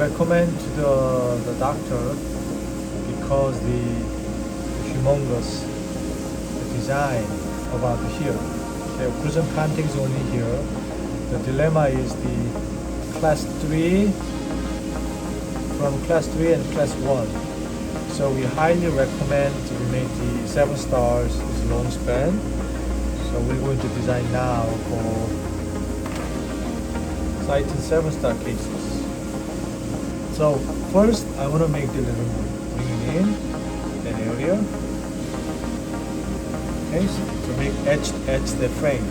recommend to the doctor because the humongous design about here. The occlusion planting is only here. The dilemma is the class 3 from class 3 and class 1. So we highly recommend we make the 7 stars is long span. So we're going to design now for Syton 7 star cases. So first I want to make the living room, bringing in that area. Okay, so make etch the frame.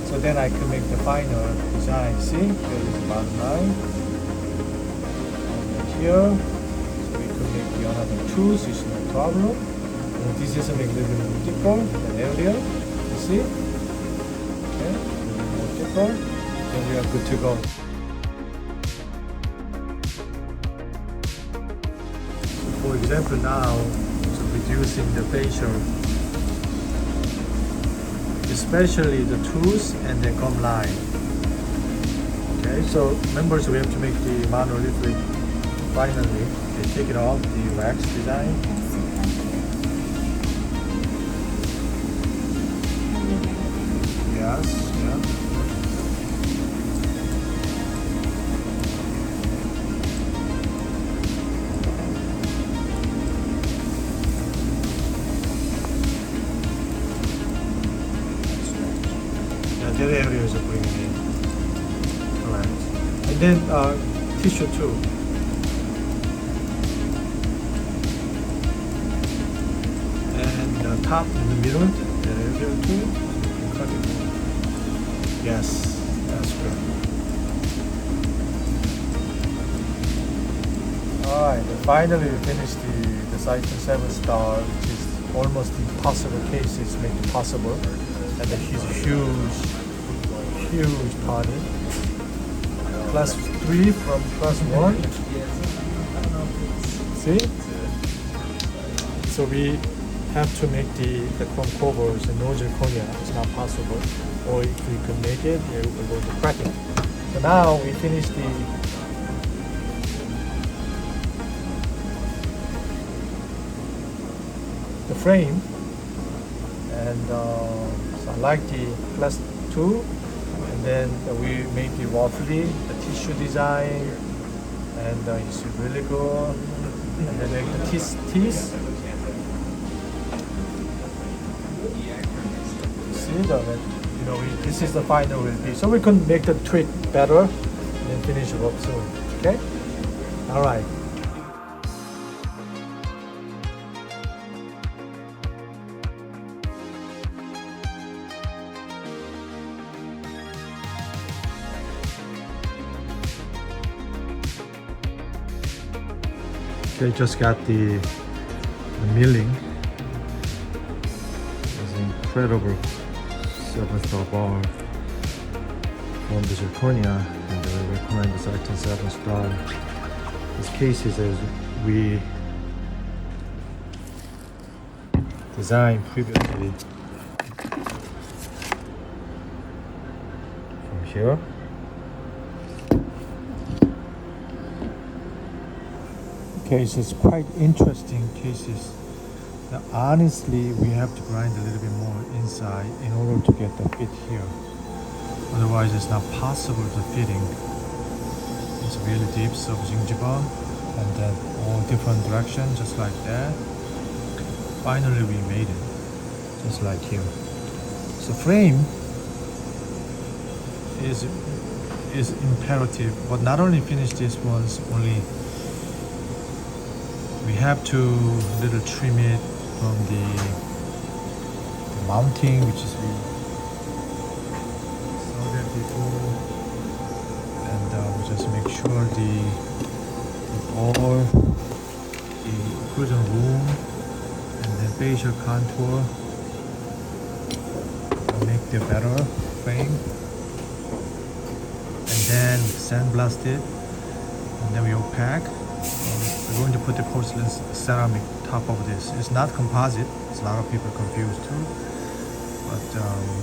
So then I can make the final design. See, there is the bottom line. And here, so we can make the another two, so it's no problem. And this is a make little bit deeper, that area. You see? Okay, a little more deeper. Then we are good to go. So for example now, so reducing the facial, especially the tooth and the gum line. Okay, so remember, so we have to make the monolithic finally. Okay, take it off the wax design. Yes, yeah. That area is bringing in. Alright. And then tissue too. And top in the middle, that area too. So you can cut it. Yes, that's good. Alright, and finally we finished the Syton 7 star, which is almost impossible cases made possible. And then he's huge party. Class 3 from class 1. See? So we have to make the chrome covers and no zirconia. It's not possible. Or if we could make it, we're going to crack it. So now we finish the frame. And so I like the class 2, and then we made the roughly the tissue design, and it's really good. And then make the teeth. See this is the final will be. So we can make the tweak better and then finish it up soon. Okay. All right. Okay, just got the milling. It's incredible 7-star bar from the zirconia, and I recommend the Syton 7-star. This case is as we designed previously from here. Okay, so it's quite interesting cases. Now, honestly, we have to grind a little bit more inside in order to get the fit here. Otherwise, it's not possible to fitting. It's really deep, so gingiva, and then all different directions, just like that. Finally, we made it, just like here. So frame is imperative, but not only finish this ones only. We have to little trim it from the mounting, which is we saw that before, and we just make sure the occlusion room and then facial contour make the better frame, and then sandblast it, and then we opaque. We're going to put the porcelain ceramic top of this. It's not composite. It's a lot of people confused too. But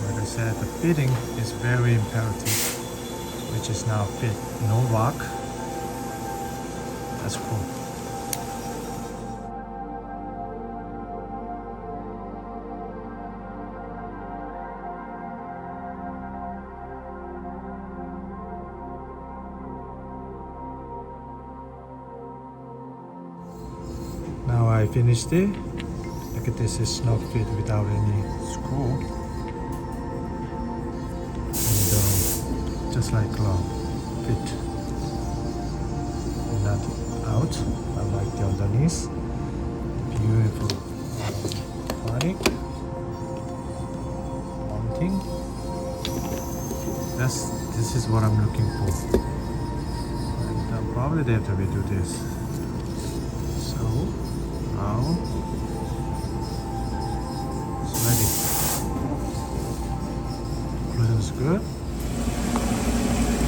like I said, the fitting is very imperative, which is now fit. No rock. That's cool. Now I finished it. Look at this, it's not fit without any screw. And just like fit. Not out, unlike the underneath. Beautiful conic mounting. This is what I'm looking for. And probably they have to redo this. So now it's ready. Occlusion is good.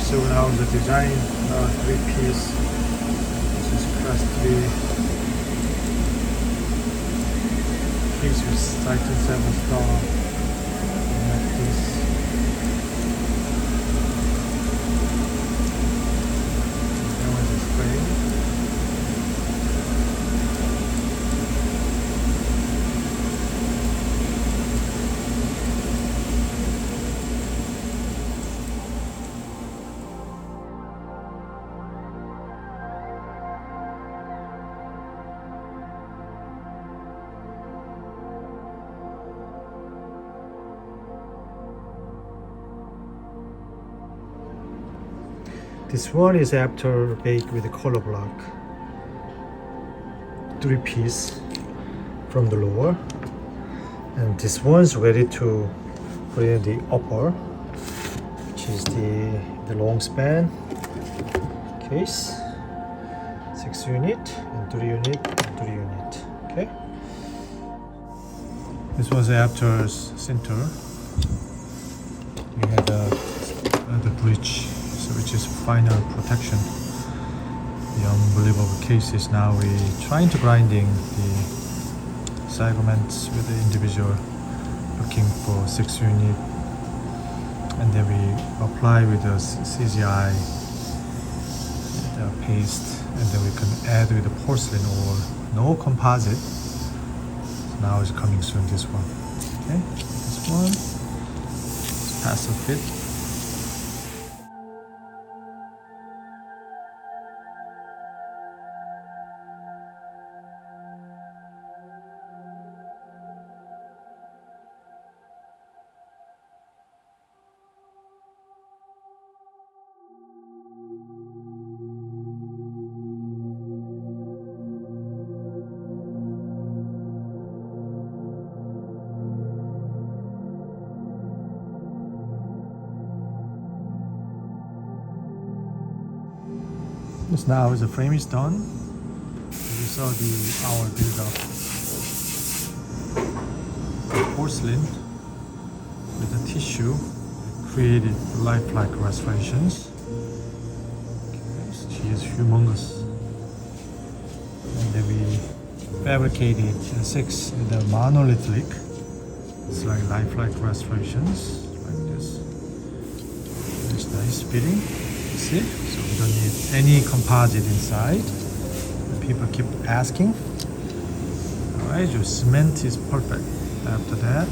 So now the design 3-piece. This is class 3 piece with Syton 7-star. Like this. That was the spray. This one is after bake with a color block. 3-piece from the lower. And this one's ready to put in the upper, which is the long span case. 6 unit and 3 unit and 3 unit. Okay. This was after center. We had the bridge, which is final protection. The unbelievable case is now we trying to grinding the segments with the individual, looking for 6 unit, and then we apply with the CGI the paste, and then we can add with the porcelain or no composite. So now it's coming soon, this one. Okay, this one is passive fit. This now the frame is done. You saw our build up. The porcelain with the tissue created lifelike restorations. Okay, so she is humongous. And then we fabricated 6 in the monolithic. It's like lifelike restorations like this. It's nice fitting. See? So we don't need any composite inside. People keep asking. Alright, your cement is perfect after that.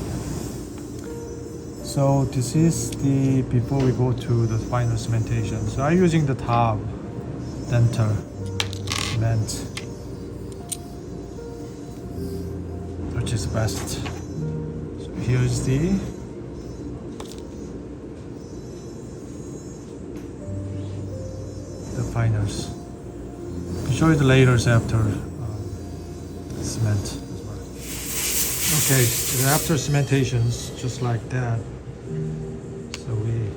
So this is the before we go to the final cementation. So I'm using the top dental cement, which is best. So here's the finals. I'll show you the layers after cement as well. Okay, so after cementations, just like that. So we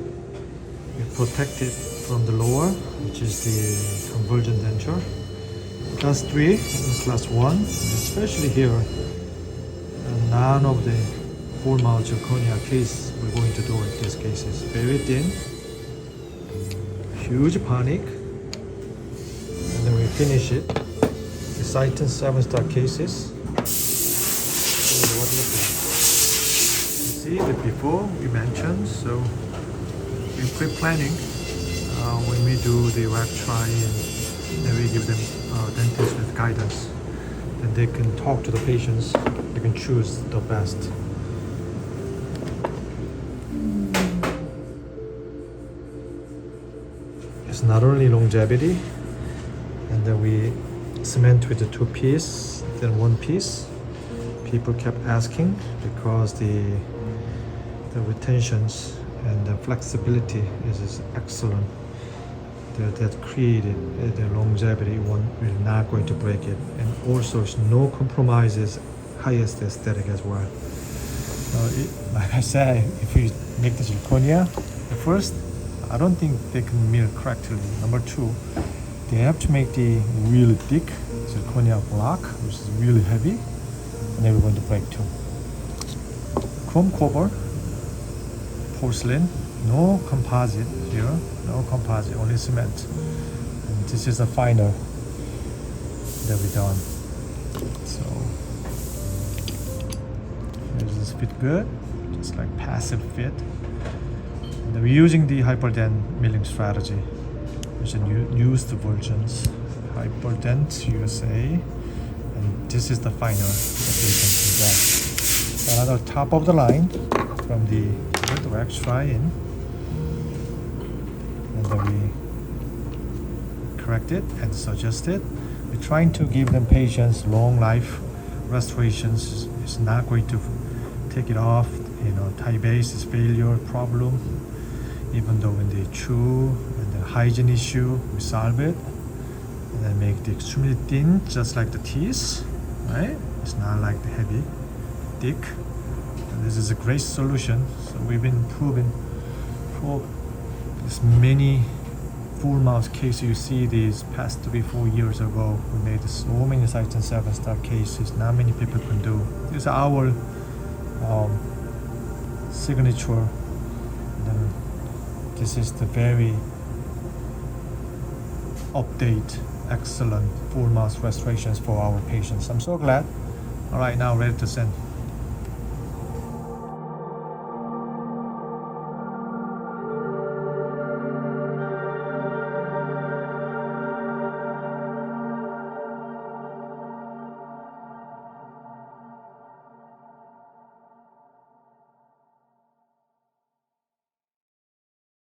protect it from the lower, which is the convergent denture. Class 3 and class 1, especially here, none of the full mouth zirconia case we're going to do in this case is very thin, huge panic. And then we finish it. The Syton 7-star cases. You see the before we mentioned, so we pre-planning when we do the rack try and Then we give them dentists with guidance, and they can talk to the patients. They can choose the best. It's not only longevity, and then we cement with the 2-piece, then 1-piece. People kept asking because the retentions and the flexibility is excellent. That created the longevity. We're not going to break it, and also no compromises. Highest aesthetic as well. Like I said, if you make the zirconia, at first, I don't think they can mill correctly. Number 2, they have to make the really thick zirconia block, which is really heavy, and then we're going to break too. Chrome cover, porcelain, no composite here, no composite, only cement. And this is a finer that we done. So does this fit good? Just like passive fit. And we're using the Hyperdent milling strategy, which is used versions. Hyperdent USA, and this is the finer that we can get. Another top of the line from the wax try in, and then we correct it and suggest it. We're trying to give them patients long life restorations. It's not going to take it off. Tie base is failure problem. Even though when they chew and the hygiene issue, we solve it, and then make it extremely thin, just like the teeth, right? It's not like the heavy, thick. And this is a great solution. So we've been proven for this many full mouth cases. You see these past 3-4 years ago, we made so many Syton 7-star cases. Not many people can do. This is our signature. And then this is the very update, excellent full mouth restorations for our patients. I'm so glad. All right, now ready to send.